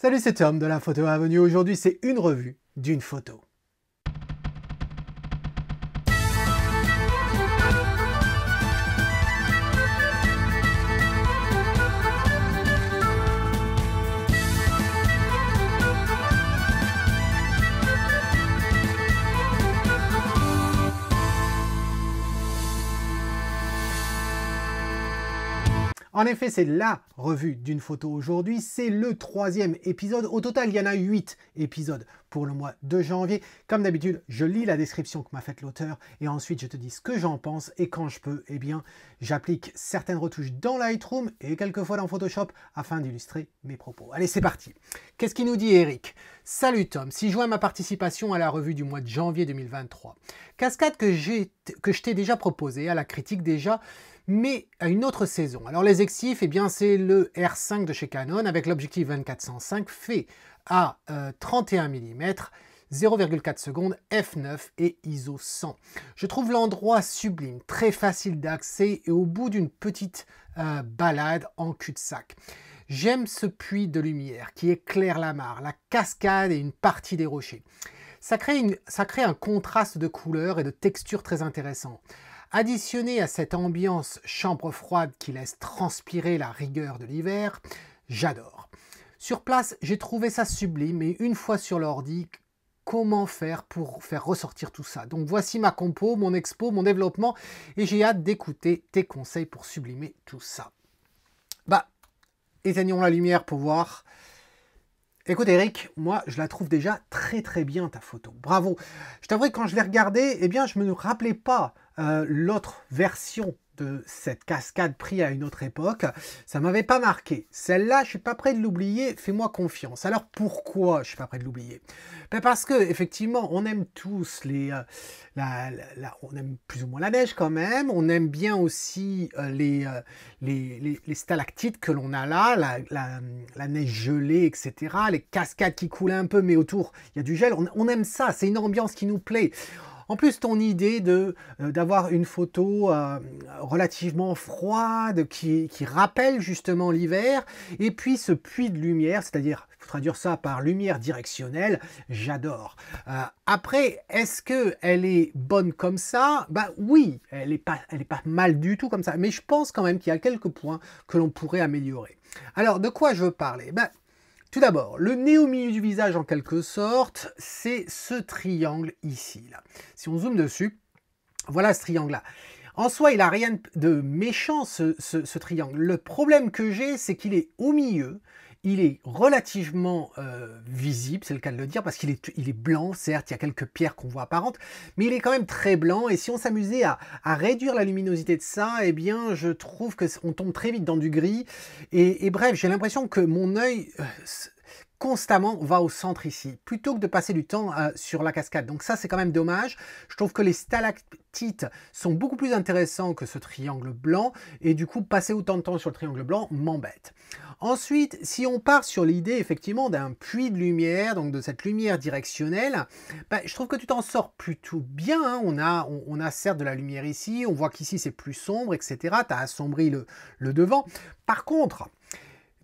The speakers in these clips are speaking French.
Salut, c'est Tom de la Photo Avenue. Aujourd'hui, c'est une revue d'une photo. En effet, c'est la revue d'une photo aujourd'hui, c'est le 3e épisode. Au total, il y en a 8 épisodes pour le mois de janvier. Comme d'habitude, je lis la description que m'a faite l'auteur et ensuite je te dis ce que j'en pense et quand je peux, eh bien, j'applique certaines retouches dans Lightroom et quelquefois dans Photoshop afin d'illustrer mes propos. Allez, c'est parti. Qu'est-ce qu'il nous dit Eric? Salut Tom, si je joins ma participation à la revue du mois de janvier 2023, cascade que je t'ai déjà proposée, à la critique déjà, mais à une autre saison. Alors les exifs, eh bien c'est le R5 de chez Canon avec l'objectif 24-105 fait à 31 mm, 0,4 secondes, f9 et ISO 100. Je trouve l'endroit sublime, très facile d'accès et au bout d'une petite balade en cul-de-sac. J'aime ce puits de lumière qui éclaire la mare, la cascade et une partie des rochers. Ça crée un contraste de couleurs et de textures très intéressant. Additionné à cette ambiance chambre froide qui laisse transpirer la rigueur de l'hiver, j'adore. Sur place, j'ai trouvé ça sublime et une fois sur l'ordi, comment faire pour faire ressortir tout ça? Donc voici ma compo, mon expo, mon développement et j'ai hâte d'écouter tes conseils pour sublimer tout ça. Bah, éteignons la lumière pour voir. Écoute Eric, moi je la trouve déjà très bien ta photo, bravo. Je t'avoue quand je l'ai regardée, eh bien je me rappelais pas l'autre version de cette cascade prise à une autre époque, ça m'avait pas marqué. Celle-là, je suis pas prêt de l'oublier, fais-moi confiance. Alors pourquoi je suis pas prêt de l'oublier? Ben parce que effectivement, on aime tous on aime plus ou moins la neige quand même, on aime bien aussi les stalactites que l'on a là, la neige gelée, etc. Les cascades qui coulent un peu, mais autour, il y a du gel, on aime ça, c'est une ambiance qui nous plaît. En plus, ton idée d'avoir une photo relativement froide qui rappelle justement l'hiver, et puis ce puits de lumière, c'est-à-dire, il faut traduire ça par lumière directionnelle, j'adore. Après, est-ce qu'elle est bonne comme ça? Ben oui, elle est pas mal du tout comme ça, mais je pense quand même qu'il y a quelques points que l'on pourrait améliorer. Alors, de quoi je veux parler? Ben, tout d'abord, le nez au milieu du visage en quelque sorte, c'est ce triangle ici. Là. Si on zoome dessus, voilà ce triangle-là. En soi, il n'a rien de méchant ce triangle. Le problème que j'ai, c'est qu'il est au milieu, il est relativement visible, c'est le cas de le dire, parce qu'il est blanc, certes, il y a quelques pierres qu'on voit apparentes, mais il est quand même très blanc, et si on s'amusait à réduire la luminosité de ça, eh bien, je trouve qu'on tombe très vite dans du gris, et bref, j'ai l'impression que mon œil constamment va au centre ici, plutôt que de passer du temps sur la cascade. Donc ça, c'est quand même dommage. Je trouve que les stalactites sont beaucoup plus intéressants que ce triangle blanc, et du coup, passer autant de temps sur le triangle blanc m'embête. Ensuite, si on part sur l'idée effectivement d'un puits de lumière, donc de cette lumière directionnelle, ben, je trouve que tu t'en sors plutôt bien. Hein. On a certes de la lumière ici, on voit qu'ici c'est plus sombre, etc. Tu as assombri le devant. Par contre,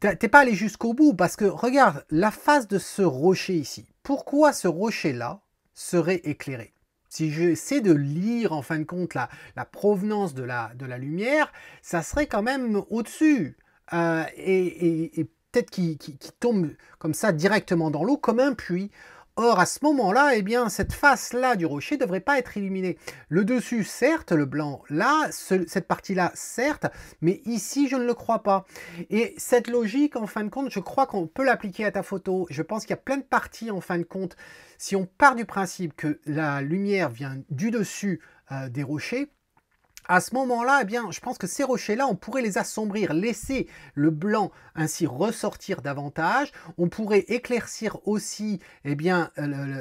t'es pas allé jusqu'au bout parce que regarde la face de ce rocher ici. Pourquoi ce rocher-là serait éclairé? Si j'essaie de lire en fin de compte la provenance de la lumière, ça serait quand même au-dessus. Et peut-être qu'il tombe comme ça directement dans l'eau comme un puits. Or, à ce moment-là, eh bien, cette face-là du rocher ne devrait pas être illuminée. Le dessus, certes, le blanc, là, cette partie-là, certes, mais ici, je ne le crois pas. Et cette logique, en fin de compte, je crois qu'on peut l'appliquer à ta photo. Je pense qu'il y a plein de parties, en fin de compte, si on part du principe que la lumière vient du dessus des rochers, à ce moment-là, eh bien, je pense que ces rochers-là, on pourrait les assombrir, laisser le blanc ainsi ressortir davantage. On pourrait éclaircir aussi eh bien,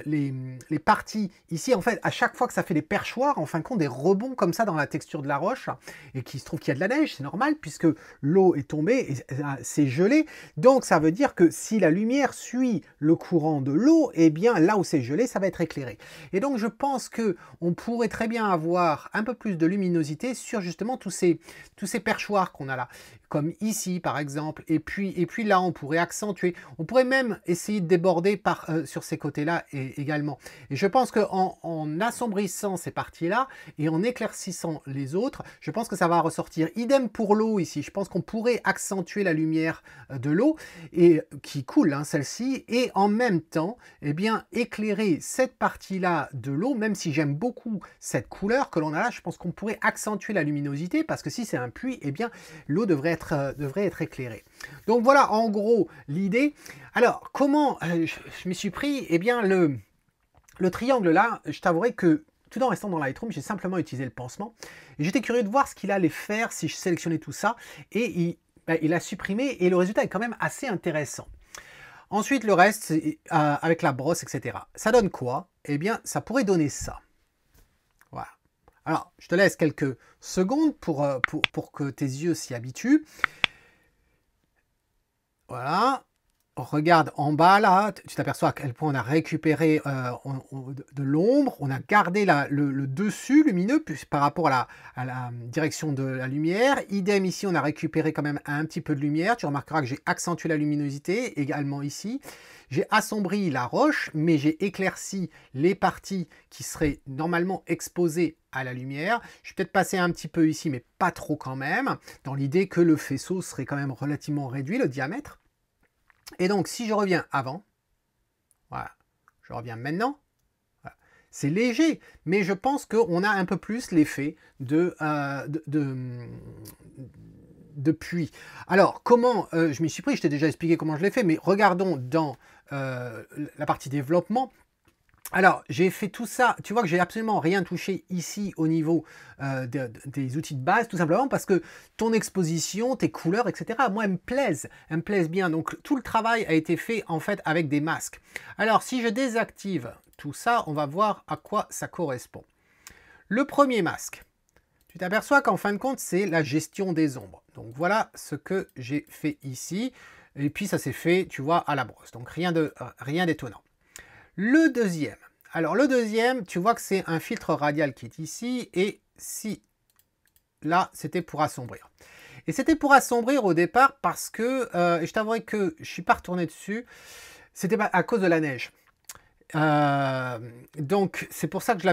les parties ici. En fait, à chaque fois que ça fait des perchoirs, en fin de compte, des rebonds comme ça dans la texture de la roche, et qu'il se trouve qu'il y a de la neige, c'est normal, puisque l'eau est tombée et c'est gelé. Donc, ça veut dire que si la lumière suit le courant de l'eau, eh bien, là où c'est gelé, ça va être éclairé. Et donc, je pense qu'on pourrait très bien avoir un peu plus de luminosité luminosité sur justement tous ces perchoirs qu'on a là, comme ici par exemple, et puis là on pourrait accentuer, on pourrait même essayer de déborder sur ces côtés-là également. Et je pense qu'en assombrissant ces parties-là et en éclaircissant les autres, je pense que ça va ressortir. Idem pour l'eau ici, je pense qu'on pourrait accentuer la lumière de l'eau et qui coule, hein, celle-ci, et en même temps, eh bien, éclairer cette partie-là de l'eau, même si j'aime beaucoup cette couleur que l'on a là, je pense qu'on pourrait accentuer la luminosité parce que si c'est un puits, eh bien, l'eau devrait être éclairée. Donc voilà, en gros, l'idée. Alors, comment je m'y suis pris? Eh bien, le triangle là, je t'avouerai que tout en restant dans Lightroom, j'ai simplement utilisé le pansement. Et j'étais curieux de voir ce qu'il allait faire si je sélectionnais tout ça. Et il a supprimé et le résultat est quand même assez intéressant. Ensuite, le reste, avec la brosse, etc. Ça donne quoi? Eh bien, ça pourrait donner ça. Voilà. Alors, je te laisse quelques secondes pour que tes yeux s'y habituent. Voilà. Regarde en bas là, tu t'aperçois à quel point on a récupéré de l'ombre, on a gardé le dessus lumineux par rapport à la direction de la lumière. Idem ici, on a récupéré quand même un petit peu de lumière. Tu remarqueras que j'ai accentué la luminosité également ici. J'ai assombri la roche, mais j'ai éclairci les parties qui seraient normalement exposées à la lumière. Je vais peut-être passer un petit peu ici, mais pas trop quand même, dans l'idée que le faisceau serait quand même relativement réduit, le diamètre. Et donc, si je reviens avant, voilà, je reviens maintenant, voilà. C'est léger, mais je pense qu'on a un peu plus l'effet de puits. Alors, comment je m'y suis pris? Je t'ai déjà expliqué comment je l'ai fait, mais regardons dans la partie développement. Alors, j'ai fait tout ça, tu vois que j'ai absolument rien touché ici au niveau des outils de base, tout simplement parce que ton exposition, tes couleurs, etc., moi, elles me plaisent bien. Donc, tout le travail a été fait, en fait, avec des masques. Alors, si je désactive tout ça, on va voir à quoi ça correspond. Le premier masque, tu t'aperçois qu'en fin de compte, c'est la gestion des ombres. Donc, voilà ce que j'ai fait ici. Et puis, ça s'est fait, tu vois, à la brosse. Donc, rien d'étonnant. Le deuxième. Alors le deuxième, tu vois que c'est un filtre radial qui est ici, et si là, c'était pour assombrir. Et c'était pour assombrir au départ parce que, je t'avouerai que je ne suis pas retourné dessus, c'était à cause de la neige. Donc c'est pour ça que je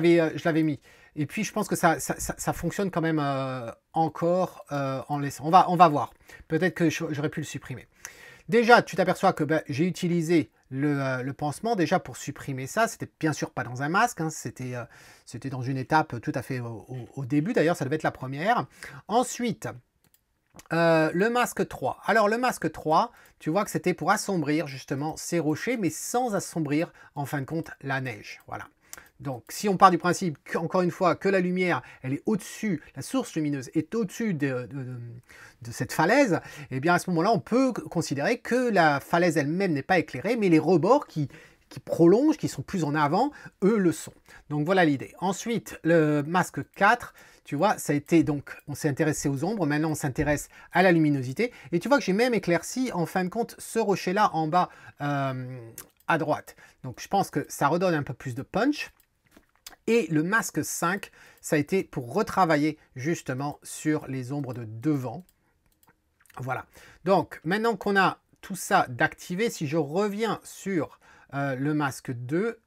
l'avais mis. Et puis je pense que ça fonctionne quand même encore en laissant. On va voir. Peut-être que j'aurais pu le supprimer. Déjà, tu t'aperçois que j'ai utilisé le pansement déjà pour supprimer ça. C'était bien sûr pas dans un masque, hein, c'était dans une étape tout à fait au début. D'ailleurs, ça devait être la première. Ensuite, le masque 3. Alors, le masque 3, tu vois que c'était pour assombrir justement ces rochers, mais sans assombrir en fin de compte la neige. Voilà. Donc, si on part du principe, encore une fois, que la lumière, elle est au-dessus, la source lumineuse est au-dessus de cette falaise, eh bien, à ce moment-là, on peut considérer que la falaise elle-même n'est pas éclairée, mais les rebords qui prolongent, qui sont plus en avant, eux le sont. Donc, voilà l'idée. Ensuite, le masque 4, tu vois, ça a été donc, on s'est intéressé aux ombres, maintenant on s'intéresse à la luminosité, et tu vois que j'ai même éclairci, en fin de compte, ce rocher-là en bas à droite. Donc, je pense que ça redonne un peu plus de punch. Et le masque 5, ça a été pour retravailler justement sur les ombres de devant. Voilà. Donc, maintenant qu'on a tout ça d'activé, si je reviens sur le masque 2,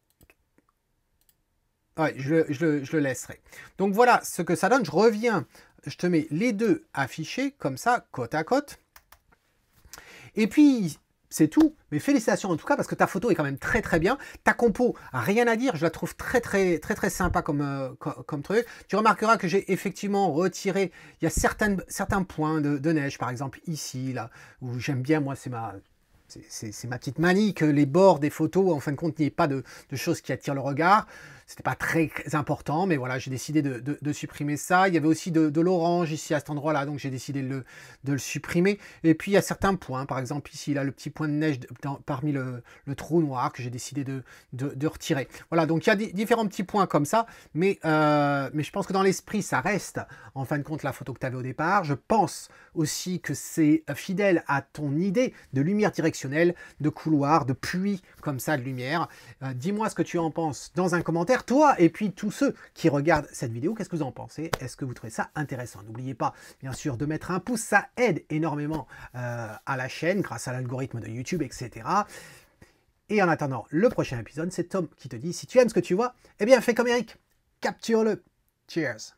ouais, je le laisserai. Donc, voilà ce que ça donne. Je reviens, je te mets les deux affichés comme ça, côte à côte. Et puis, c'est tout, mais félicitations en tout cas parce que ta photo est quand même très très bien. Ta compo, rien à dire, je la trouve très sympa comme truc. Tu remarqueras que j'ai effectivement retiré, il y a certains points de neige, par exemple ici, là, où j'aime bien, moi c'est ma petite manie que les bords des photos, en fin de compte, n'y ait pas de choses qui attirent le regard. C'était pas très important, mais voilà, j'ai décidé de supprimer ça. Il y avait aussi de l'orange ici à cet endroit-là, donc j'ai décidé de le supprimer. Et puis il y a certains points, par exemple ici, là, le petit point de neige parmi le trou noir que j'ai décidé de retirer. Voilà, donc il y a différents petits points comme ça, mais je pense que dans l'esprit, ça reste en fin de compte la photo que tu avais au départ. Je pense aussi que c'est fidèle à ton idée de lumière directionnelle, de couloir, de puits comme ça de lumière. Dis-moi ce que tu en penses dans un commentaire. commentaire, toi et puis tous ceux qui regardent cette vidéo, qu'est-ce que vous en pensez? Est-ce que vous trouvez ça intéressant? N'oubliez pas, bien sûr, de mettre un pouce, ça aide énormément à la chaîne, grâce à l'algorithme de YouTube, etc. Et en attendant le prochain épisode, c'est Tom qui te dit, si tu aimes ce que tu vois, eh bien fais comme Eric, capture-le. Cheers!